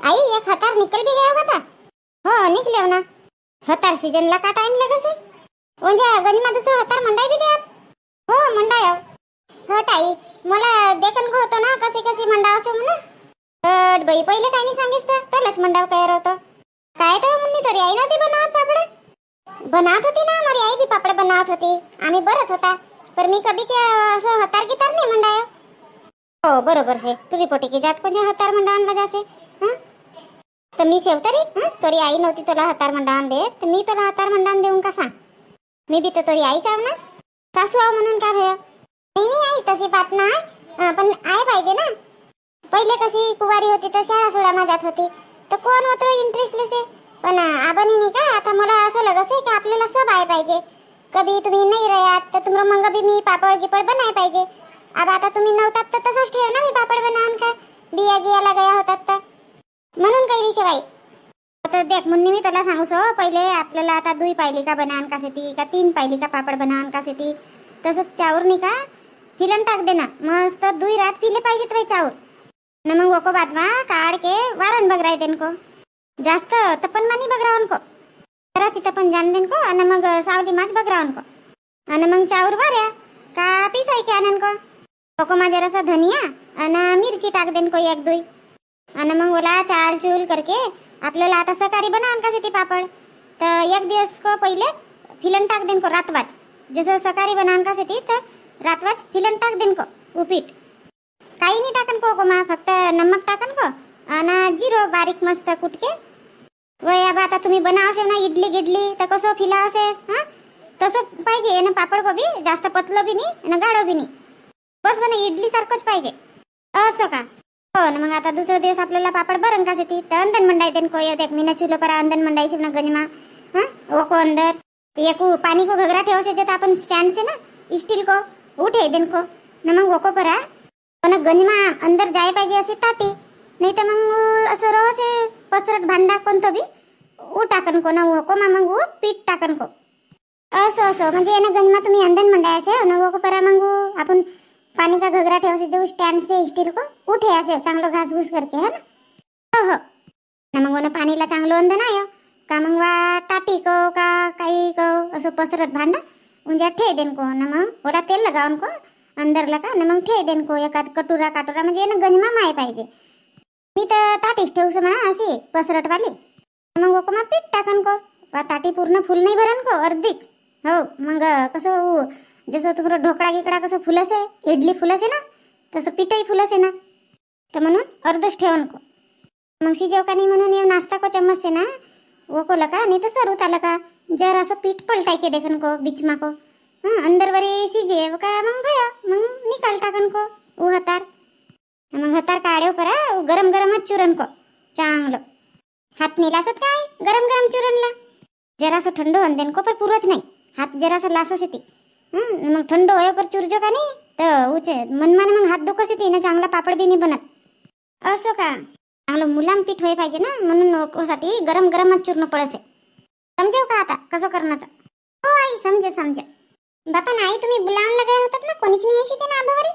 आई एक हतार निकल भी गया होगा था। हो निकले ना हतार सीजन ला का टाइम लगे से म्हणजे गणिमा दुसरं हतार मंडाई बी द्या हो मंडाय हो ताई मला देखन को होतो ना कसे कसे मंडाव असं म्हणून तर बाई पहिले काही नाही सांगितलं तरच मंडाव तयार होतो काय तर मुन्नी तरी आई नव्हती बनवत पापड बनवत होती ना माझी आई बी पापड बनवत होती आम्ही बरत होता पर मी कधीचे असं हतार गितार नाही मंडाय हो बरोबर से तू रिपोर्टी की जात कोणत्या हतार मंडावला जासे हं तर मी शेव तरी आई नव्हती तुला हतार मंडावून देत तर मी तुला हतार मंडावून देऊन का सांग मी बी तर तरी आईच आव ना सासू आव म्हणून का भय नाही नाही आई तशी बात ना पण आय पाहिजे ना पहिले कशी कुवारी होती तर शाळा सोडा माझ्यात होती तर कोण होतं इंटरेस्टलेस आहे पण आबानी नाही का आता मला असं लगसे की आपल्याला सब आय पाहिजे कभी तुम्ही नाही रहात तर तुम्हाला मग बी मी पापड गिपड बनाय पाहिजे अब आता तुम्ही नव्हतात तर तसंच ठेव ना मी पापड बनावून का बिया गियाला गया होतात तर म्हणून काही विषय बाई आता देख मुन्नी मी तुला सांगू सो पहिले आपल्याला आता 2 पायलिका बनावून कासेती का 3 पायलिका पापड बनावून कासेती तसं चाऊर नाही का फिलन टाक देना मस्त 2 रात पिले पाहिजे तो चाऊर न मग वको बाद मा काढ के वारन बगराय देन को जास्त तपन मानी बगरावन को जरासी तपन जान देन को आणि मग सावली माच बगरावन को आणि मग चाऊर वाऱ्या का पिसाय के आनन को वको मा जरासा धनिया आणि मिरची टाक देन को 1-2 आणि मग ओला चाल चूल करके आपल्याला आता सकारी बनावून का ते पापड तर 1 दिवस को पहिलेच फिलन टाक देन को रातवाच जसं सकारी बनावून का ते तर रातवाच फिलन टाक देन को उपीट काही नाही टाकन को मा फक्त नमक टाकन को आणि जिरो बारीक मस्त कुटके वय आता तुम्ही बनावसे ना इडली गिडली तर कसं फिला असेस हां तसं पाहिजे ना पापड को बी जास्त पतलं बी नाही आणि गाढो बी नाही बस बना इडली सारखंच पाहिजे असं का हो ना मग आता दुसरा दिवस आपल्याला पापड बरं का से तर अंदन मंडाई देन को ये देख मीना चूल्हा पर अंदन मंडाई से ना गनिमा हां वो को अंदर एकू पानी को घगरा ठेव से जत अपन स्टैंड से ना स्टील को उठे देन को न मग वो को परा पण गनिमा अंदर जाय पाहिजे असे ताटी नाही तर मग असं रोसे पसरट भांडा कोणतो बी ऊ टाकन को ना वो को मग वो पीठ टाकन को असं असं म्हणजे ना गनिमा तुम्ही अंदन मंडाय असे न वो को परा मग आपण पानी का घगरा ठेव से जो स्टैंड से स्टील को उठे ऐसे चांगलो घास घूस करके है ना हो ना मग ना पानीला चांगलो अंदन आयो का मग वा टाटी को का काही को असं पसरट भांडा म्हणजे ठे देन को ना मग ओला तेल लगावन को अंदर लगा ना मग ठे देन को एका कटोरा काटोरा म्हणजे ना गनिमा माय पाहिजे मी तर ताटीच ठेवस म्हणा अशी पसरट वाली मग ओको मा पीठ टाकन को वा ताटी पूर्ण फुल नाही भरन को अर्धीच हो मग कसं जसं तुम्हाला ढोकळा गिकडा कसं फुलसे इडली फुलसे ना तसं पिठही फुलसे ना तर म्हणून अर्धच ठेवून को मग शिजव का नाही म्हणून ये नाश्ता को चम्मच से ना वो को लगा नहीं तो सर उतार लगा जरा असं पीठ पलटाई के देखन को बीच मा को हाँ अंदर वरी सीजे का मग भया मग निकाल टाकन को वो हतार मग हतार काढ्यो परा गरम गरमच चुरन को चांगलं हात नाही लासत काय गरम गरम चुरनला जरासं थंड होऊन देन को पर पुरोच नाही हात जरासं लासच येते मग थंड होय पर चुरजो का नाही तर उचे मनमाने मग हात दुखस येते ना चांगला पापड बी नाही बनत असं का चांगलं मुलाम पीठ होय पाहिजे ना म्हणून साठी गरम गरमच चूर्ण पडसे समजेव का आता कसं करणार हो आई समजे बापा नाही तुम्ही बुलावून लगाय होतात ना कोणीच नाही येशी ते ना आबावरी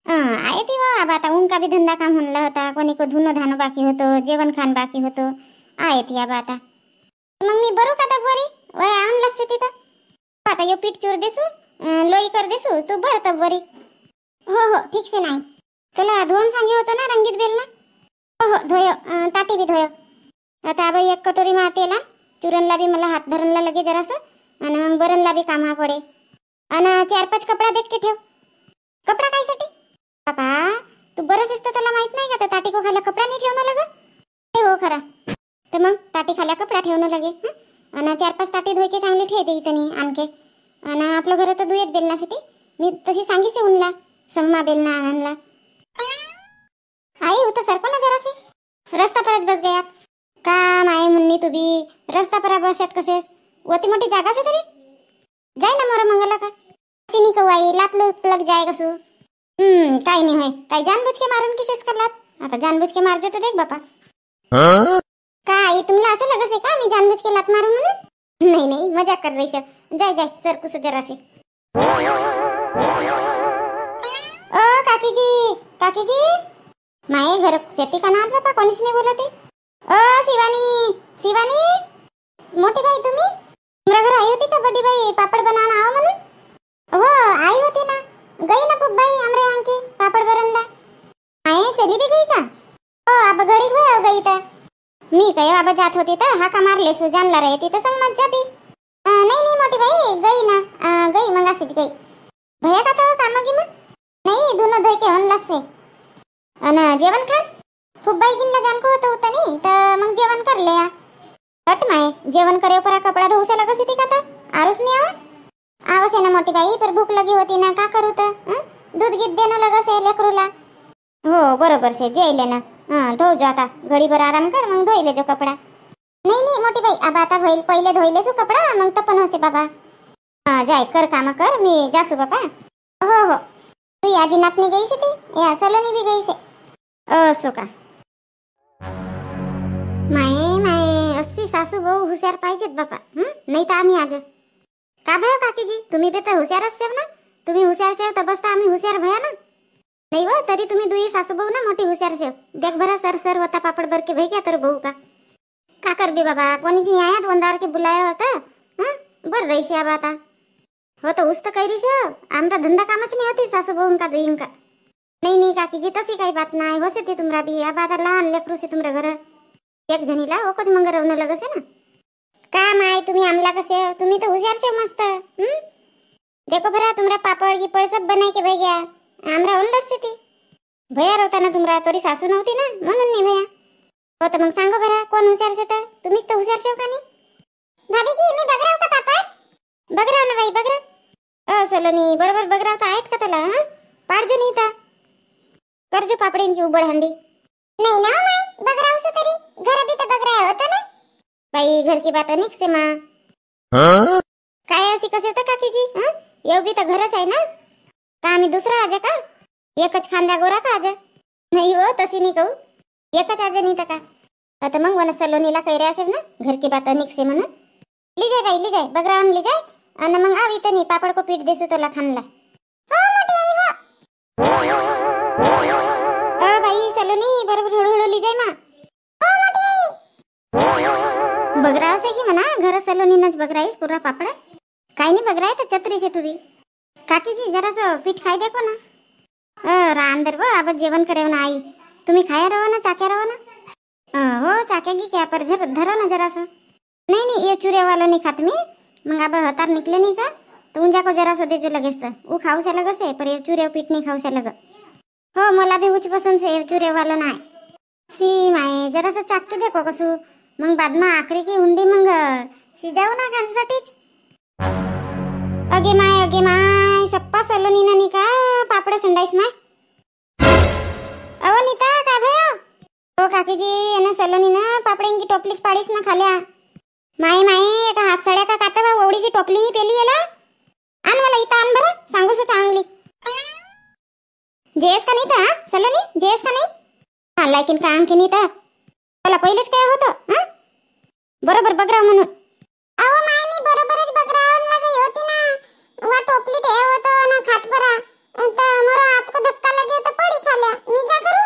आहे ती वा आबा आता उनका बी धंदा काम म्हणला होता कोणी को धुणं धाणं बाकी होतं जेवण खाण बाकी होतं आहे ती आबा आता मग मी बरू का तबवरी वय आणलंच ते तिथं आता यो पीठ चूर देसू लोई कर देसू तू भर तबवरी हो ठीक से नाही तुला धुवून सांगे होतं ना रंगीत बेल ना हो धोयो ताटी बी धोयो आता आबा 1 कटोरी मा तेला चुरणला बी मला हात धरणला लगे जरासं आणि मग बरणला बी कामा पडे आणि 4-5 कपडा देख के ठेव कपडा कायसाठी बापा तू बरंच असतं त्याला माहित नाही का तर ताटी को खाला कपडा नाही ठेवणं लगे हो खरा तर मग ताटी खाल्या कपडा ठेवणं लगे आणि 4-5 ताटी धुई के चांगली ठे दे इथं नाही आणके आणि आपलं घर तर दुयेत बेलनासाठी मी तशी सांगीसे उनला संगमा बेलना आणला आई होतं सरको ना जरासे रस्ता परत बस गया काम आहे मुन्नी तू बी रस्ता पर बसत कसेस वती मोठी जागा से तरी जाय ना मोर मंगला का सिनी कवाई लातलो लग जाए कसू काही नाही होय काही जानबूझ के मारन किसेस कर लात आता जानबूझ के मार जो तो देख बापा काय तुमला असं लगसे का मी जानबूझ के लात मारू म्हणून नहीं मजाक कर रही है जाय सर कुछ जरा से ओ काकी जी माये घर शेती का नाम बापा कोणीच नाही बोलते शिवानी शिवानी, मोठी बाई तुम्ही तुमच्या घर आई होती का बडी बाई पापड बनावून आव म्हणून? हो आई होती ना, गई ना खूप बाई आमरे अंकी पापड बनवला. आई चली भी गई का? हो अब घड़ी गई गई तर मी काही बाबा जात होती तर हा का मारले सुजानला रहती तर संग मज्जा भी. नाही नाही मोठी बाई गई ना, गई मग अशीच गई. भैया का तो काम की मग नाही दोनों धोई के होनलास से अन जेवण खा खूप बाई गिनला जान को होतं नाही तर मग जेवण कर ले. हट माय जेवण करे परा कपड़ा धोसे लगस होती का तर आरुस नाही आवा आवस आहे ना मोठी बाई पर भूक लगी होती ना का करू तर दूध गीत देणं लगस आहे लेकरूला. हो बरोबर से जेले ना धो जो आता घडीभर आराम कर मग धोईले जो कपडा. नाही नाही मोठी बाई अब आता होईल पहिले धोईले सु कपडा मग तपन होसे बाबा. जाय कर काम कर मी जासू बाबा. हो हो तू आजी नातनी गई से ती या सलोनी भी गई से. असो का माये माये अशी सासू भाऊ हुशार पाहिजेत बापा. नाही तर आम्ही आज का भयो काकीजी तुम्ही बे तर हुशारच सेव ना. तुम्ही हुशार सेव तर बसता आम्ही हुशार भया ना. नाही व तरी तुम्ही दुई सासू भाऊ ना मोठी हुशार सेव देख भरा सर सर होता पापड भर के भई क्या तर भाऊ का कर बी बाबा कोणी जी आया वंदार के बुलाया होता बर रही से अब आता हो तो उस तो कह रही से आमरा धंधा कामच नहीं होती सासू भाऊ का दुई का. नाही नाही काकीजी तशी काही बात नाही होसे ती तुमरा बी अब आता लहान लेकरू से तुमरा घर एक जणीला ओकच मंग रवणं लगसे ना. का माय तुम्ही आमला कसे तुम्ही तो हुशार से मस्त. देखो भरा तुमरा पापड़ गिपड़ सब बनाय के भई गया आमरा ओंदस से ती भैया होता ना तुमरा तोरी सासू नव्हती ना म्हणून नाही भैया. हो तर मग सांगो भरा कोण हुशार से तर तुम्हीच तर हुशार सेव का नाही. भाभीजी मी बगराव का पापड बगराव ना बाई बगराव. सलोनी बरोबर बगराव तर आहेत का तुला पाडजो नाही तर करजो पापड़ीन की उबड हंडी. नहीं ना माय बगराव से तरी घर भी तो बगराया होता ना. बाई घर की बात अनिक से माँ काय अशी कसे तर काकीजी येऊ भी तर घरच आहे ना. का आम्ही दुसरा आजा का एकच खांदा गोरा का आजा. नाही हो तशी नाही कहू एकच आजा नाही तर का. आता मग वन सलोनीला कैरे असेल ना घर की बात अनिक से म्हणून ली जाय बाई ली जाय बगरावन ली जाय आणि मग आवी तनी पापड को पीठ देसू तुला खानला. हो मोठी आई हो बाई सलोनी बरोबर हळूहळू ली जाय मा. हो मोठी आई बगराव से की म्हणा घर सलोनीनच बगराईस पुरा पापड़ा काय नाही बगराय तर छत्री से टुरी. काकीजी जरासं पीठ खाई देखो ना. रांदर वो अब जेवण करे ना आई तुम्ही खाया रहो ना चाक्या रहो ना. हो चाक्या की क्या पर धरो ना जरासं. नहीं नहीं ये चूरे वालों नहीं खात मी मग अब हतार निकले नहीं का तो उनजा को जरासं देजो लगेस तर वो खाऊ से लगस है पर ये चूरे पीठ नहीं खाऊ से लग. हो मला भी उच पसंद से ये चूरे वालों ना सी माय जरासं चाकू देखो कसू मग बाद में आखरी की हुंडी मग सिजाऊ ना खाण्यासाठीच. अगे माय सप्पा सलोनी ना का पापड़ संडाईस माय. अहो नीता का भयो हो काकीजी यानं सलोनी ना पापड़ेन की टोपलीच पाडीस ना खाल्या. माय माय एका हात सड्या का काता बा ओडीची टोपली ही पेली याला आण मला इथं आण बरं सांगू सो चांगली. जेस का नाही तर सलोनी जेस का नाही लायकीन का आण की नाही तर मला पहिलेच काय होतं बरोबर बगराव म्हणून. अहो माय मी बरोबरच बगरावला गई होती ना वा टोपली ठेव होतो ना खाट परा तर मोरा हात को धक्का लगे तो पडी खाल्या मी का करू.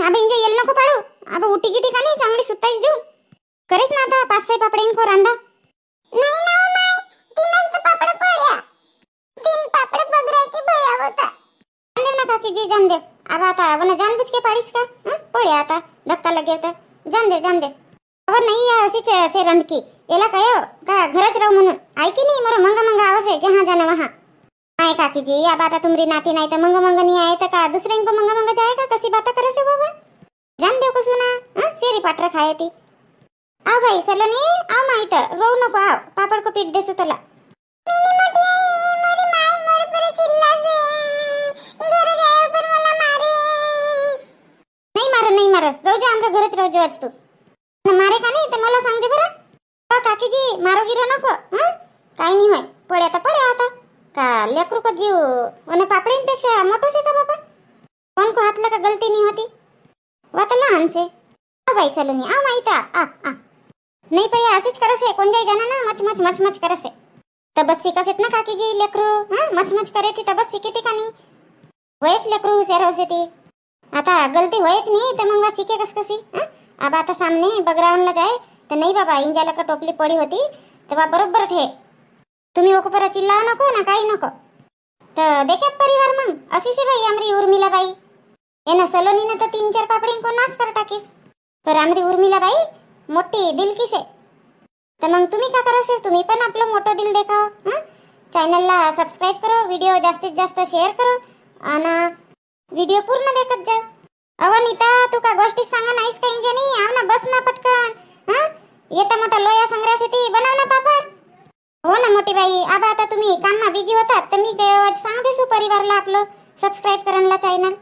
अबे इंजे येल नको पाडू अब उटी गिटी का नाही चांगली सुत्ताईच देऊ करेस ना आता 5-6 पापड़ीन को रांदा. नाही ना माय तीनच तो पापड़ पड्या 3 पापड़ बगराय की भया होता. जान देव ना काकीजी जान देव अब आता वन जानबूझ के पाडीस का पड्या आता धक्का लगे तो जान देव अब नहीं अशीच से रंडकी याला कयो का घरच राहू म्हणून ऐकी नाही मरो मंग मंग आवाज है जहाँ जाना वहाँ. काय काकीजी अब आता तुमरी नाती नाही तर मंग मंग नहीं आए तो का दूसरे इनको मंग मंग जाएगा कसी बात करे से बाबा. जान देव को सुना सेरी पाटर खाए ती. आओ भाई सलोनी आओ माहित रो नको आओ पापड़ को पीठ देसू तुला. नहीं मार रोज आमच्या घरच रोज आज तू मारे का नाही तर मला सांगजे बरं. काकीजी मारो गिरो नको काही नाही होय पड्या तर पड्या आता का लेकरू को जीव वन पापड़ींपेक्षा मोठो से का बाबा कोण को हातला का गलती नहीं होती वाता लहान से. आ बाई सलोनी आ माहिता आ नाही पण असेच करसे कोण जाई जाना ना मच मच करसे तबस शिकसेत ना काकीजी लेकरू मच करे ती तबस शिकते का नाही वयच लेकरू हुशार होसे ती आता गलती होयच नहीं तो मंग सीखे कस कसी हाँ? अब आता सामने बगरावनला जाए तो नहीं बाबा इंजाला का टोपली पड़ी होती तेव्हा बरोबर ठे तुम्ही ओको चिल्लाव नको ना काही नको तर देख्यात परिवार मग अशी से बाई आमरी उर्मिला बाई एना सलोनीने तर 3-4 पापड़ी को नाश कर टाकीस पर आमरी उर्मिला बाई मोठी दिलकी से तर मग तुम्ही का करायचे तुम्ही पण आपलं मोठं दिल देखाव हाँ? चॅनलला सबस्क्राईब करो व्हिडिओ जास्तीत जास्त शेअर करो आणि व्हिडिओ पूर्ण देखत जा अहो नीता तू का गोष्टी सांगा नाहीस का इंजनी आव ना बस ना पटकन हाँ येता मोठा लोया संग्रह ती बनव ना पापड हो ना मोठी बाई आबा आता तुम्ही काममा बिजी होतात तर मी सांग देसू परिवारला आपलं सबस्क्राईब करायला चॅनल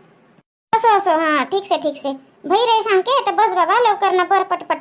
असो असो हां ठीक से भाई रे सांगते तर बस बाबा लवकर ना बर पटपट